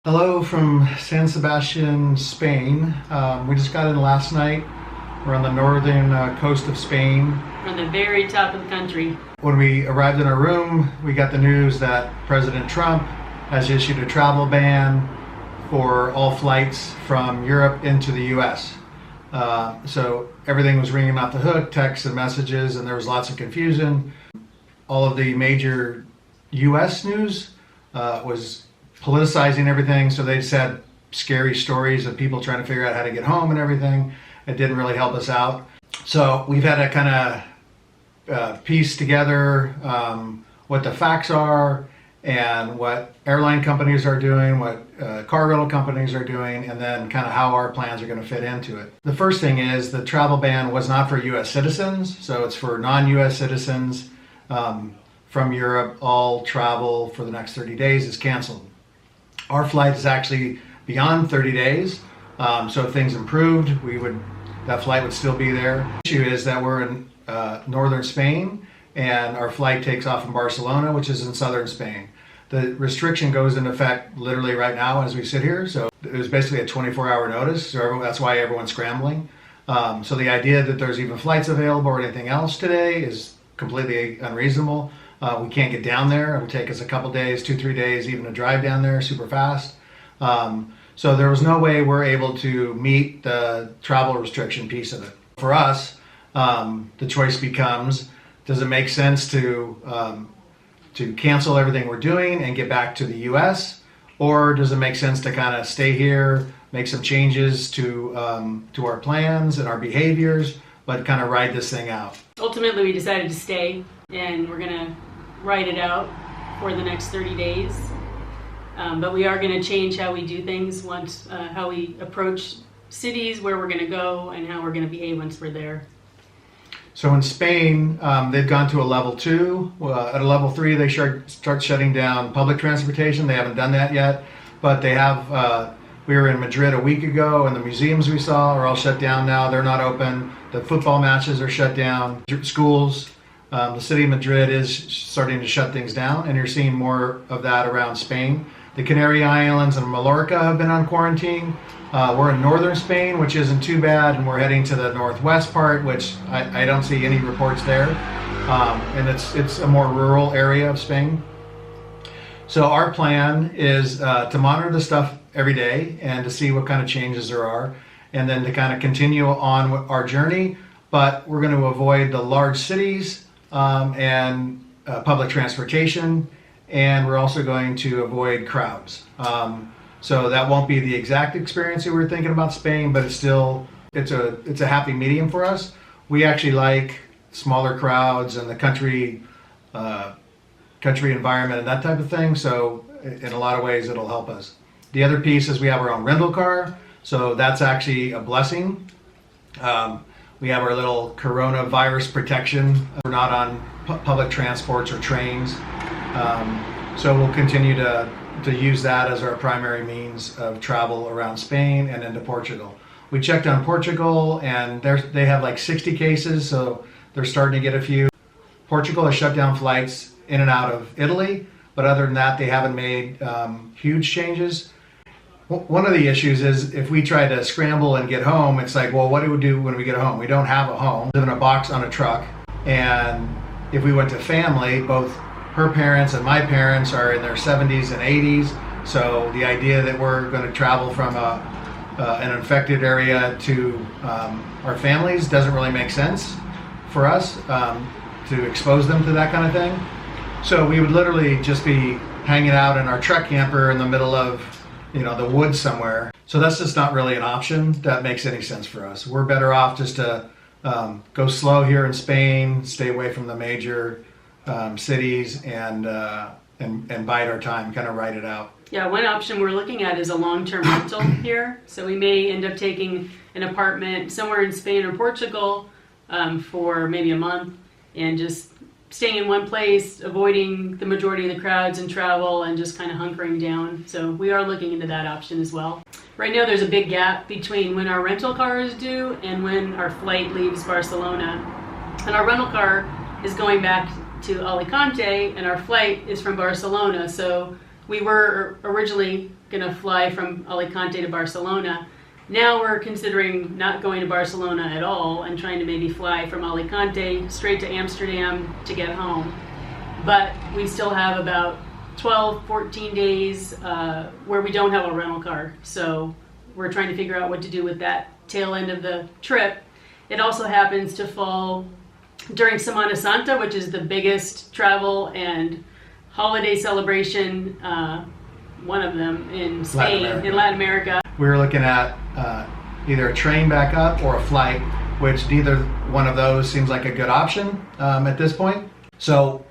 Hello from San Sebastian, Spain. We just got in last night. We're on the northern coast of Spain. We're on the very top of the country. When we arrived in our room, we got the news that President Trump has issued a travel ban for all flights from Europe into the U.S. So everything was ringing off the hook, texts and messages, and there was lots of confusion. All of the major U.S. news was politicizing everything, so they just had scary stories of people trying to figure out how to get home and everything. It didn't really help us out. So we've had to kind of piece together what the facts are and what airline companies are doing, what car rental companies are doing, and then kind of how our plans are going to fit into it. The first thing is the travel ban was not for U.S. citizens, so it's for non-U.S. citizens from Europe. All travel for the next 30 days is canceled. Our flight is actually beyond 30 days, so if things improved, that flight would still be there. The issue is that we're in northern Spain, and our flight takes off from Barcelona, which is in southern Spain. The restriction goes into effect literally right now as we sit here, so it was basically a 24-hour notice, so that's why everyone's scrambling. So the idea that there's even flights available or anything else today is completely unreasonable. We can't get down there. It'll take us a couple days, 2-3 days even to drive down there super fast. So there was no way we're able to meet the travel restriction piece of it. For us, the choice becomes, does it make sense to cancel everything we're doing and get back to the U.S., or does it make sense to kind of stay here, make some changes to our plans and our behaviors, but kind of ride this thing out? Ultimately, we decided to stay, and we're going to ride it out for the next 30 days. But we are going to change how we do things once, how we approach cities, where we're going to go, and how we're going to behave once we're there. So in Spain, they've gone to a level 2. At a level 3, they start shutting down public transportation. They haven't done that yet, but they have. We were in Madrid a week ago, and the museums we saw are all shut down now. They're not open. The football matches are shut down. Schools. The city of Madrid is starting to shut things down, and you're seeing more of that around Spain. The Canary Islands and Mallorca have been on quarantine. We're in northern Spain, which isn't too bad, and we're heading to the northwest part, which I don't see any reports there. And it's a more rural area of Spain. So our plan is to monitor the stuff every day and to see what kind of changes there are, and then to kind of continue on with our journey. But we're going to avoid the large cities and public transportation, and we're also going to avoid crowds. So that won't be the exact experience that we were thinking about Spain, but it's a happy medium for us. We actually like smaller crowds and the country environment and that type of thing. So in a lot of ways, it'll help us. The other piece is we have our own rental car, so that's actually a blessing. We have our little coronavirus protection. We're not on public transports or trains. So we'll continue to use that as our primary means of travel around Spain and into Portugal. We checked on Portugal, and they have like 60 cases, so they're starting to get a few. Portugal has shut down flights in and out of Italy, but other than that, they haven't made huge changes. One of the issues is if we try to scramble and get home, it's like, well, what do we do when we get home? We don't have a home. We live in a box on a truck, and if we went to family, both her parents and my parents are in their 70s and 80s, so the idea that we're going to travel from an infected area to our families doesn't really make sense for us to expose them to that kind of thing. So we would literally just be hanging out in our truck camper in the middle of the woods somewhere. So that's just not really an option that makes any sense for us. We're better off just to go slow here in Spain, stay away from the major cities, and bide our time, kind of ride it out. Yeah, one option we're looking at is a long-term rental here. So we may end up taking an apartment somewhere in Spain or Portugal for maybe a month and just staying in one place, avoiding the majority of the crowds and travel, and just kind of hunkering down. So we are looking into that option as well. Right now there's a big gap between when our rental car is due and when our flight leaves Barcelona. And our rental car is going back to Alicante, and our flight is from Barcelona. So we were originally going to fly from Alicante to Barcelona. Now we're considering not going to Barcelona at all and trying to maybe fly from Alicante straight to Amsterdam to get home. But we still have about 12, 14 days where we don't have a rental car. So we're trying to figure out what to do with that tail end of the trip. It also happens to fall during Semana Santa, which is the biggest travel and holiday celebration, one of them in Spain, in Latin America. We were looking at either a train back up or a flight, which neither one of those seems like a good option at this point. So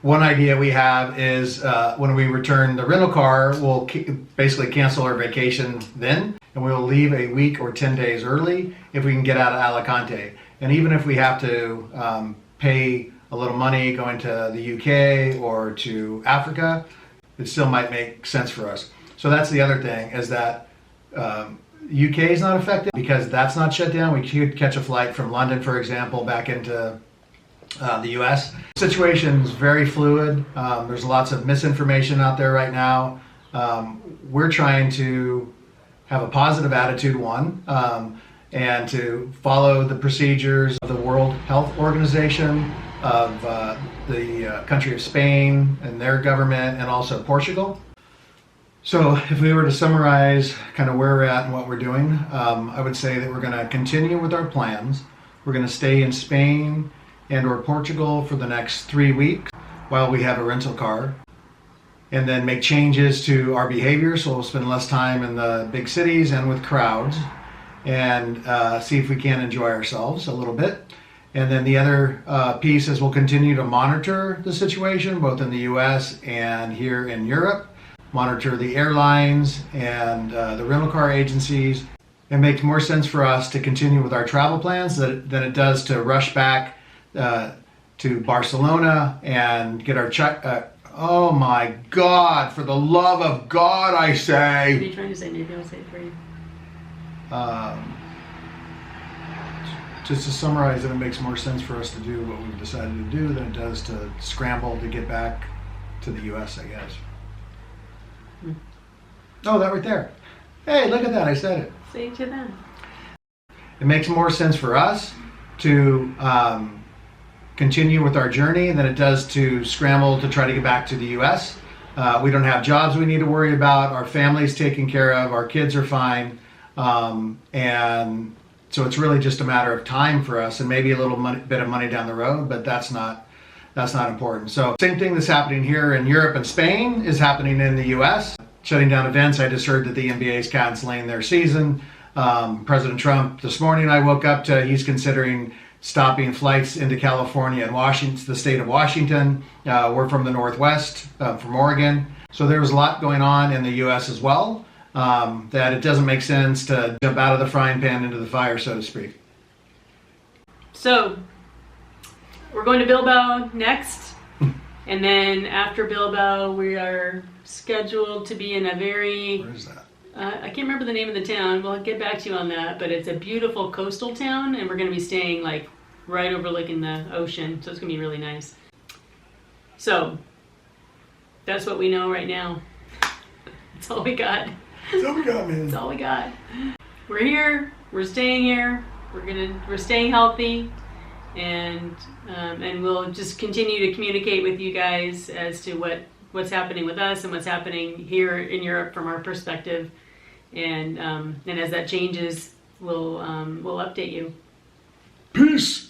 one idea we have is when we return the rental car, we'll basically cancel our vacation then, and we'll leave a week or 10 days early if we can get out of Alicante. And even if we have to pay a little money going to the UK or to Africa, it still might make sense for us. So that's the other thing, is that UK is not affected because that's not shut down. We could catch a flight from London, for example, back into the US. The situation is very fluid. There's lots of misinformation out there right now. We're trying to have a positive attitude, and to follow the procedures of the World Health Organization, of the country of Spain and their government, and also Portugal. So if we were to summarize kind of where we're at and what we're doing, I would say that we're going to continue with our plans. We're going to stay in Spain and or Portugal for the next 3 weeks while we have a rental car, and then make changes to our behavior, so we'll spend less time in the big cities and with crowds, and see if we can enjoy ourselves a little bit. And then the other piece is we'll continue to monitor the situation both in the US and here in Europe, monitor the airlines and the rental car agencies. It makes more sense for us to continue with our travel plans than it does to rush back to Barcelona and get our check. Oh my God, for the love of God, I say. What are you trying to say? Maybe I'll say it for you. Just to summarize, it makes more sense for us to do what we've decided to do than it does to scramble to get back to the US, I guess. Oh, that right there. Hey, look at that, I said it. Say it to them. It makes more sense for us to continue with our journey than it does to scramble to try to get back to the US. We don't have jobs we need to worry about. Our family's taken care of. Our kids are fine. And so it's really just a matter of time for us, and maybe a little bit of money down the road, but that's not important. So same thing that's happening here in Europe and Spain is happening in the US. Shutting down events. I just heard that the NBA is canceling their season. President Trump, this morning I woke up to, he's considering stopping flights into California and Washington, the state of Washington. We're from the Northwest, from Oregon. So there was a lot going on in the US as well. That it doesn't make sense to jump out of the frying pan into the fire, so to speak. So, we're going to Bilbao next, and then after Bilbao, we are scheduled to be in a very... Where is that? I can't remember the name of the town. We'll get back to you on that, but it's a beautiful coastal town, and we're going to be staying like right overlooking the ocean, so it's going to be really nice. So, that's what we know right now. That's all we got. That's all we got, man. That's all we got. We're here. We're staying here. We're staying healthy, and we'll just continue to communicate with you guys as to what's happening with us and what's happening here in Europe from our perspective, and as that changes, we'll update you. Peace.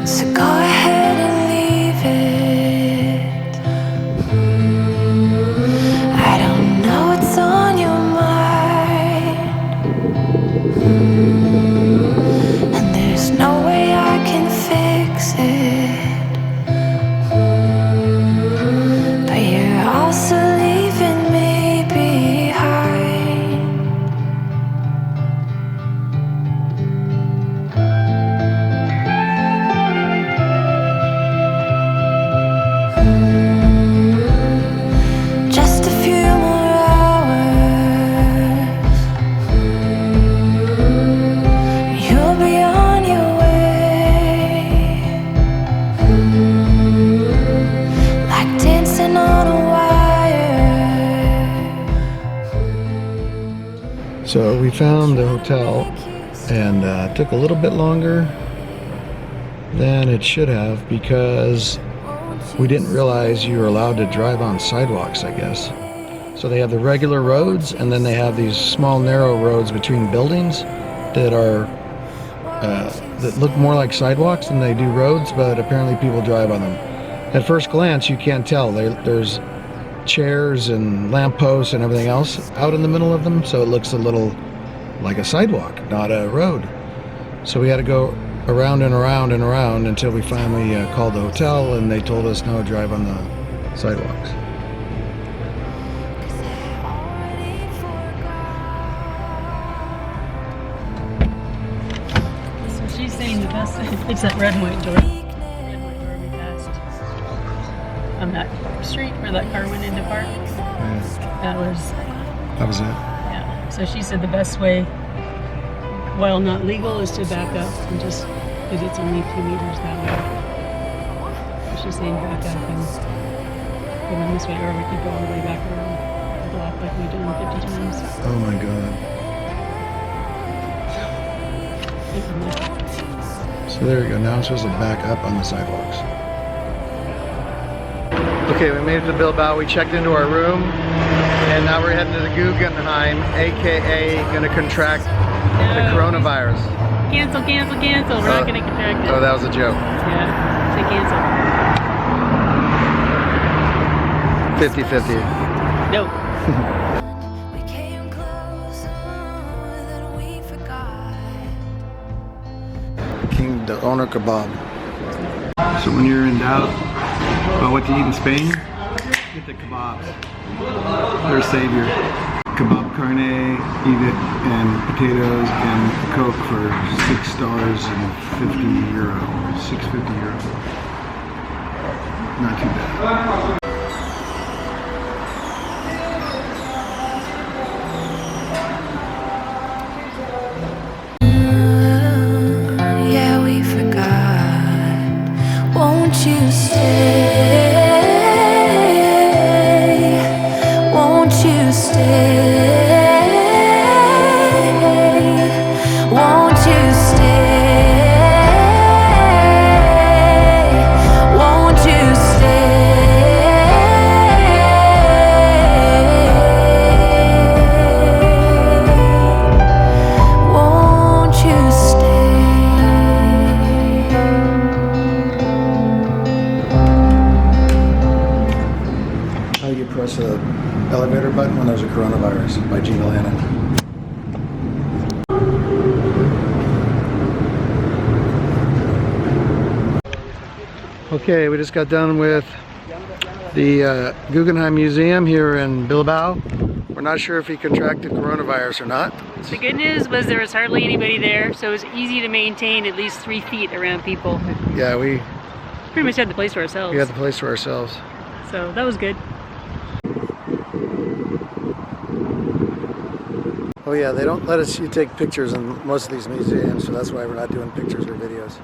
So go ahead and leave it. I don't know what's on your mind, and there's no way I can fix it. But you're also leaving me behind. we found the hotel, and it took a little bit longer than it should have because we didn't realize you were allowed to drive on sidewalks, I guess. So they have the regular roads, and then they have these small narrow roads between buildings that are that look more like sidewalks than they do roads, but apparently people drive on them. At first glance, you can't tell. There's chairs and lampposts and everything else out in the middle of them, so it looks a little like a sidewalk, not a road. So we had to go around and around and around until we finally called the hotel, and they told us no, drive on the sidewalks. So she's saying the best, it's that red and white door. Red and white door we passed on that street where that car went into park. Yeah, That was that was it. Yeah, so she said the best way, while not legal, is to back up and just, because it's only a few meters that way. So she's saying back up and go down this way, or we could go all the way back around the block like we've done 50 times. Oh my god. So there we go, now I'm supposed to back up on the sidewalks. Okay, we made it to Bilbao. We checked into our room, and now we're heading to the Guggenheim, aka gonna contract the coronavirus. Cancel, cancel, cancel. We're not going to contract it. Oh, that was a joke. Yeah, say cancel. 50-50. No. We came closer than we forgot. King Doner Kebab. So when you're in doubt about what to eat in Spain, get the kebabs. They're a savior. Kebab carne, eat it, and potatoes and Coke for $6 and 50 euro. €6.50. Not too bad. Yeah, we forgot. Won't you stay? Won't you stay? Won't you stay? Won't you stay? Won't you stay? How you press the elevator button when there's a coronavirus by Gina Lannon. Okay, we just got done with the Guggenheim Museum here in Bilbao. We're not sure if he contracted coronavirus or not. The good news was there was hardly anybody there, so it was easy to maintain at least 3 feet around people. Yeah, we Pretty much had the place to ourselves. had the place to ourselves. So that was good. Oh yeah, they don't let us you take pictures in most of these museums, so that's why we're not doing pictures or videos.